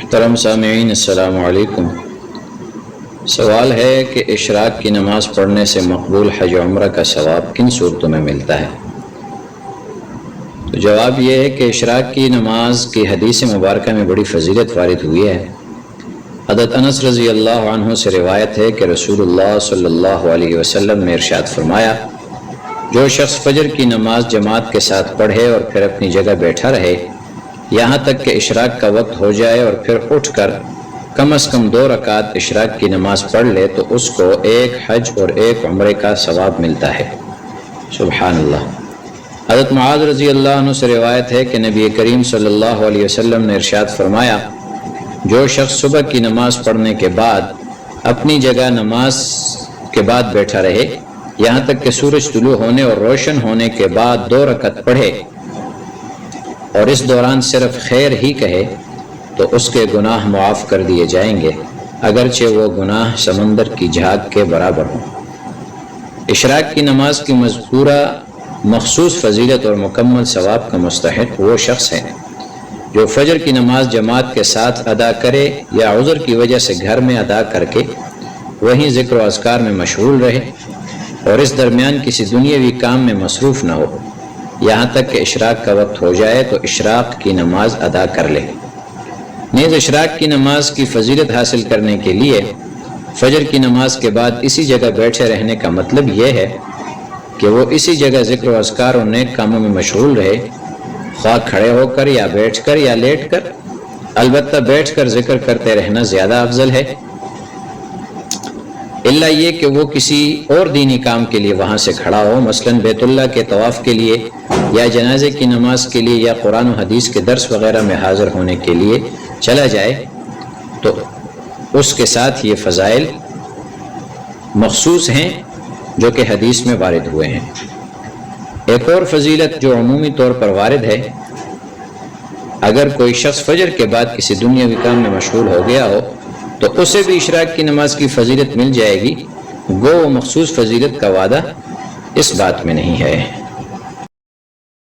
محترم سامعین السلام علیکم۔ سوال ہے کہ اشراق کی نماز پڑھنے سے مقبول حج عمرہ کا ثواب کن صورتوں میں ملتا ہے؟ تو جواب یہ ہے کہ اشراق کی نماز کی حدیث مبارکہ میں بڑی فضیلت وارد ہوئی ہے۔ حضرت انس رضی اللہ عنہ سے روایت ہے کہ رسول اللہ صلی اللہ علیہ وسلم نے ارشاد فرمایا، جو شخص فجر کی نماز جماعت کے ساتھ پڑھے اور پھر اپنی جگہ بیٹھا رہے یہاں تک کہ اشراق کا وقت ہو جائے اور پھر اٹھ کر کم از کم 2 رکعت اشراق کی نماز پڑھ لے تو اس کو 1 حج اور 1 عمرے کا ثواب ملتا ہے۔ سبحان اللہ۔ حضرت معاذ رضی اللہ عنہ سے روایت ہے کہ نبی کریم صلی اللہ علیہ وسلم نے ارشاد فرمایا، جو شخص صبح کی نماز پڑھنے کے بعد اپنی جگہ نماز کے بعد بیٹھا رہے یہاں تک کہ سورج طلوع ہونے اور روشن ہونے کے بعد 2 رکعت پڑھے اور اس دوران صرف خیر ہی کہے تو اس کے گناہ معاف کر دیے جائیں گے، اگرچہ وہ گناہ سمندر کی جھاگ کے برابر ہوں۔ اشراق کی نماز کی مذکورہ مخصوص فضیلت اور مکمل ثواب کا مستحق وہ شخص ہے جو فجر کی نماز جماعت کے ساتھ ادا کرے یا عذر کی وجہ سے گھر میں ادا کر کے وہیں ذکر و اذکار میں مشغول رہے اور اس درمیان کسی دنیاوی کام میں مصروف نہ ہو یہاں تک کہ اشراق کا وقت ہو جائے تو اشراق کی نماز ادا کر لے۔ نیز اشراق کی نماز کی فضیلت حاصل کرنے کے لیے فجر کی نماز کے بعد اسی جگہ بیٹھے رہنے کا مطلب یہ ہے کہ وہ اسی جگہ ذکر و اذکار اور نیک کاموں میں مشغول رہے، خواہ کھڑے ہو کر یا بیٹھ کر یا لیٹ کر، البتہ بیٹھ کر ذکر کرتے رہنا زیادہ افضل ہے، الا یہ کہ وہ کسی اور دینی کام کے لیے وہاں سے کھڑا ہو، مثلا بیت اللہ کے طواف کے لیے یا جنازے کی نماز کے لیے یا قرآن و حدیث کے درس وغیرہ میں حاضر ہونے کے لیے چلا جائے تو اس کے ساتھ یہ فضائل مخصوص ہیں جو کہ حدیث میں وارد ہوئے ہیں۔ ایک اور فضیلت جو عمومی طور پر وارد ہے، اگر کوئی شخص فجر کے بعد کسی دنیاوی کام میں مشغول ہو گیا ہو تو اسے بھی اشراق کی نماز کی فضیلت مل جائے گی، گو وہ مخصوص فضیلت کا وعدہ اس بات میں نہیں ہے۔